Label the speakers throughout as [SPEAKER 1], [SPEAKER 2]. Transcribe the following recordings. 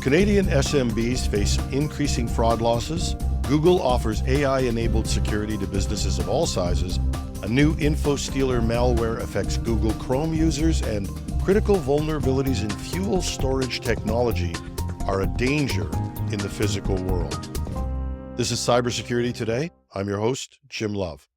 [SPEAKER 1] Canadian SMBs face increasing fraud losses. Google offers AI-enabled security to businesses of all sizes. A new InfoStealer malware affects Google Chrome users, and critical vulnerabilities in fuel storage technology are a danger in the physical world. This is Cybersecurity Today. I'm your host, Jim Love.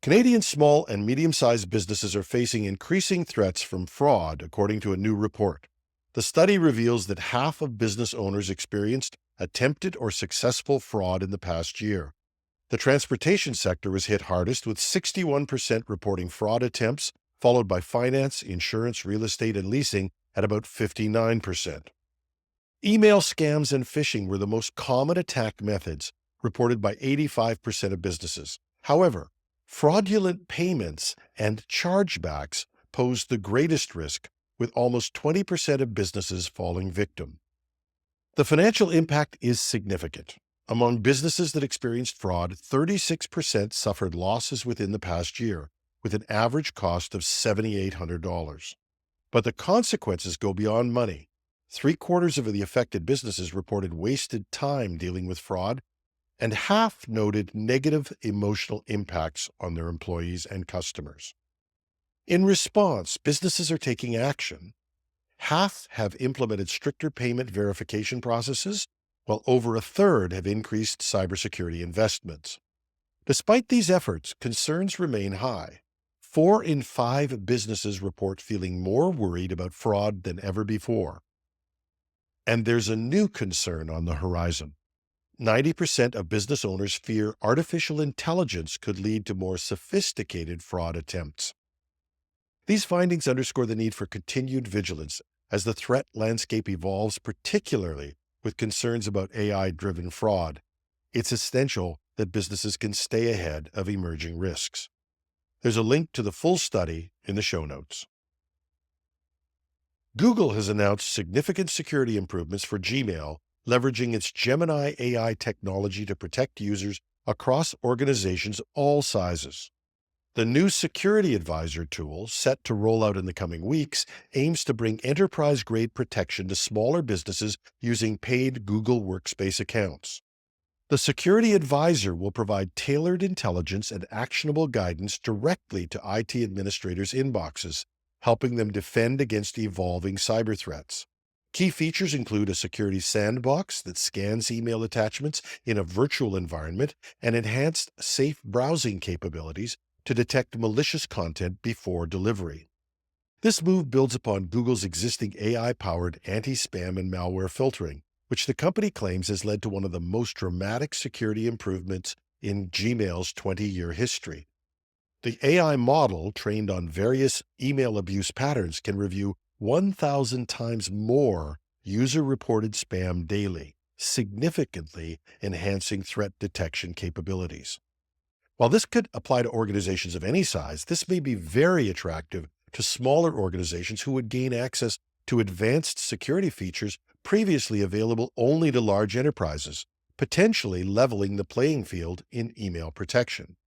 [SPEAKER 1] Canadian small and medium-sized businesses are facing increasing threats from fraud, according to a new report. The study reveals that half of business owners experienced attempted or successful fraud in the past year. The transportation sector was hit hardest, with 61% reporting fraud attempts, followed by finance, insurance, real estate, and leasing at about 59%. Email scams and phishing were the most common attack methods, reported by 85% of businesses. However, fraudulent payments and chargebacks posed the greatest risk, with almost 20% of businesses falling victim. The financial impact is significant. Among businesses that experienced fraud, 36% suffered losses within the past year, with an average cost of $7,800. But the consequences go beyond money. 3/4 of the affected businesses reported wasted time dealing with fraud, and half noted negative emotional impacts on their employees and customers. In response, businesses are taking action. Half have implemented stricter payment verification processes, while over a third have increased cybersecurity investments. Despite these efforts, concerns remain high. 4 in 5 businesses report feeling more worried about fraud than ever before. And there's a new concern on the horizon. 90% of business owners fear artificial intelligence could lead to more sophisticated fraud attempts. These findings underscore the need for continued vigilance as the threat landscape evolves, particularly with concerns about AI-driven fraud. It's essential that businesses can stay ahead of emerging risks. There's a link to the full study in the show notes. Google has announced significant security improvements for Gmail, leveraging its Gemini AI technology to protect users across organizations of all sizes. The new Security Advisor tool, set to roll out in the coming weeks, aims to bring enterprise-grade protection to smaller businesses using paid Google Workspace accounts. The Security Advisor will provide tailored intelligence and actionable guidance directly to IT administrators' inboxes, helping them defend against evolving cyber threats. Key features include a security sandbox that scans email attachments in a virtual environment and enhanced safe browsing capabilities to detect malicious content before delivery. This move builds upon Google's existing AI-powered anti-spam and malware filtering, which the company claims has led to one of the most dramatic security improvements in Gmail's 20-year history. The AI model, trained on various email abuse patterns, can review 1,000 times more user-reported spam daily, significantly enhancing threat detection capabilities. While this could apply to organizations of any size, this may be very attractive to smaller organizations who would gain access to advanced security features previously available only to large enterprises, potentially leveling the playing field in email protection.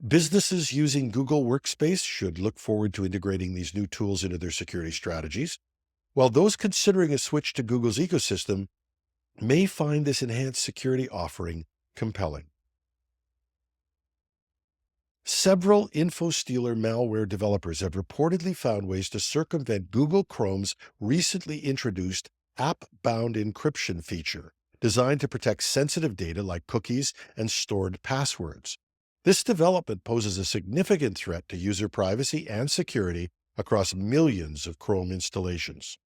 [SPEAKER 1] Businesses using Google Workspace should look forward to integrating these new tools into their security strategies, while those considering a switch to Google's ecosystem may find this enhanced security offering compelling. Several InfoStealer malware developers have reportedly found ways to circumvent Google Chrome's recently introduced app-bound encryption feature, designed to protect sensitive data like cookies and stored passwords. This development poses a significant threat to user privacy and security across millions of Chrome installations.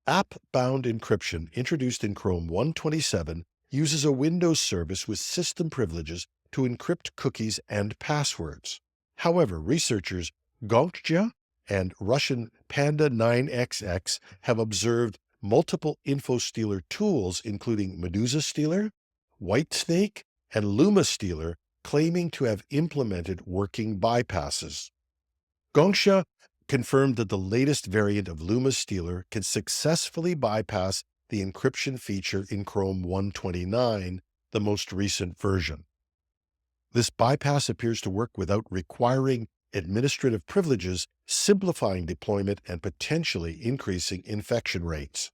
[SPEAKER 1] App-bound encryption, introduced in Chrome 127, uses a Windows service with system privileges to encrypt cookies and passwords. However, researchers Gongcha and Russian Panda 9XX have observed multiple InfoStealer tools, including MedusaStealer, Whitesnake, and LumaStealer, claiming to have implemented working bypasses. Gongcha confirmed that the latest variant of LumaStealer can successfully bypass the encryption feature in Chrome 129, the most recent version. This bypass appears to work without requiring administrative privileges, simplifying deployment and potentially increasing infection rates.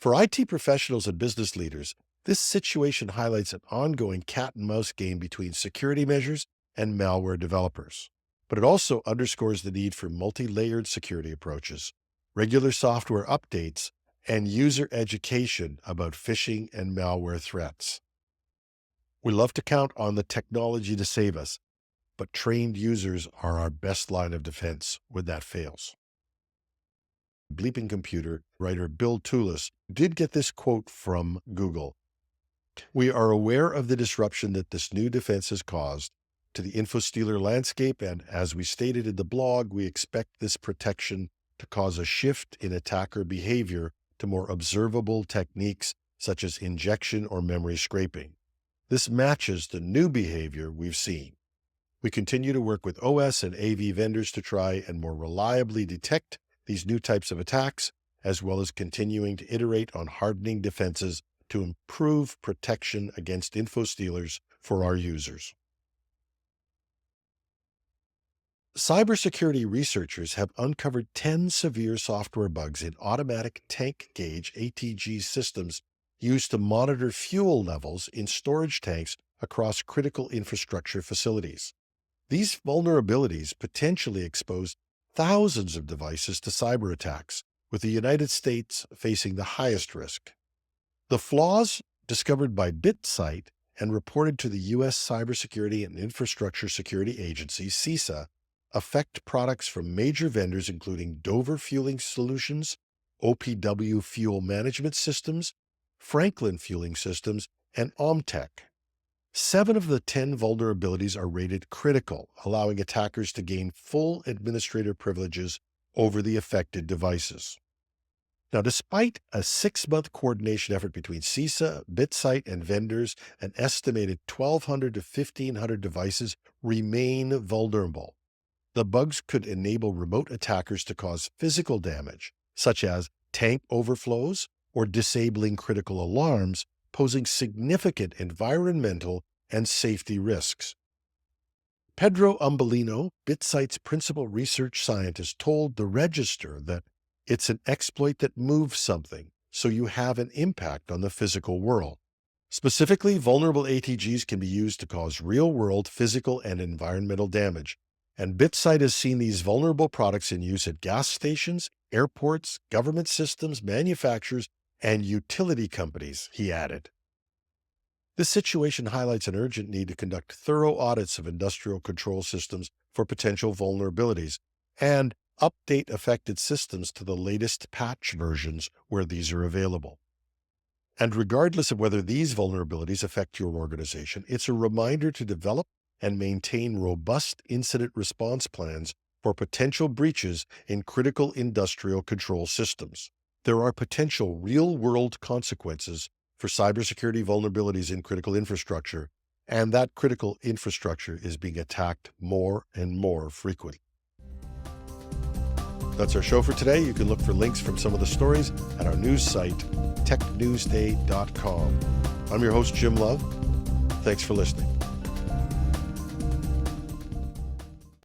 [SPEAKER 1] For IT professionals and business leaders, this situation highlights an ongoing cat and mouse game between security measures and malware developers. But it also underscores the need for multi-layered security approaches, regular software updates, and user education about phishing and malware threats. We love to count on the technology to save us, but trained users are our best line of defense when that fails. Bleeping Computer writer Bill Toulis did get this quote from Google. "We are aware of the disruption that this new defense has caused to the InfoStealer landscape, and as we stated in the blog, we expect this protection to cause a shift in attacker behavior to more observable techniques such as injection or memory scraping. This matches the new behavior we've seen. We continue to work with OS and AV vendors to try and more reliably detect these new types of attacks, as well as continuing to iterate on hardening defenses to improve protection against InfoStealers for our users." Cybersecurity researchers have uncovered 10 severe software bugs in automatic tank gauge ATG systems used to monitor fuel levels in storage tanks across critical infrastructure facilities. These vulnerabilities potentially expose thousands of devices to cyber attacks, with the United States facing the highest risk. The flaws, discovered by BitSight and reported to the U.S. Cybersecurity and Infrastructure Security Agency, CISA, affect products from major vendors including Dover Fueling Solutions, OPW Fuel Management Systems, Franklin Fueling Systems, and Omtech. 7 of the 10 vulnerabilities are rated critical, allowing attackers to gain full administrator privileges over the affected devices. Now, despite a 6-month coordination effort between CISA, BitSight, and vendors, an estimated 1,200 to 1,500 devices remain vulnerable. The bugs could enable remote attackers to cause physical damage, such as tank overflows or disabling critical alarms, posing significant environmental and safety risks. Pedro Umbelino, BitSight's principal research scientist, told the Register that it's an exploit that moves something, so you have an impact on the physical world. Specifically, vulnerable ATGs can be used to cause real-world physical and environmental damage, and BitSight has seen these vulnerable products in use at gas stations, airports, government systems, manufacturers, and utility companies, he added. This situation highlights an urgent need to conduct thorough audits of industrial control systems for potential vulnerabilities and update affected systems to the latest patch versions where these are available. And regardless of whether these vulnerabilities affect your organization, it's a reminder to develop and maintain robust incident response plans for potential breaches in critical industrial control systems. There are potential real-world consequences for cybersecurity vulnerabilities in critical infrastructure, and that critical infrastructure is being attacked more and more frequently. That's our show for today. You can look for links from some of the stories at our news site, technewsday.com. I'm your host, Jim Love. Thanks for listening.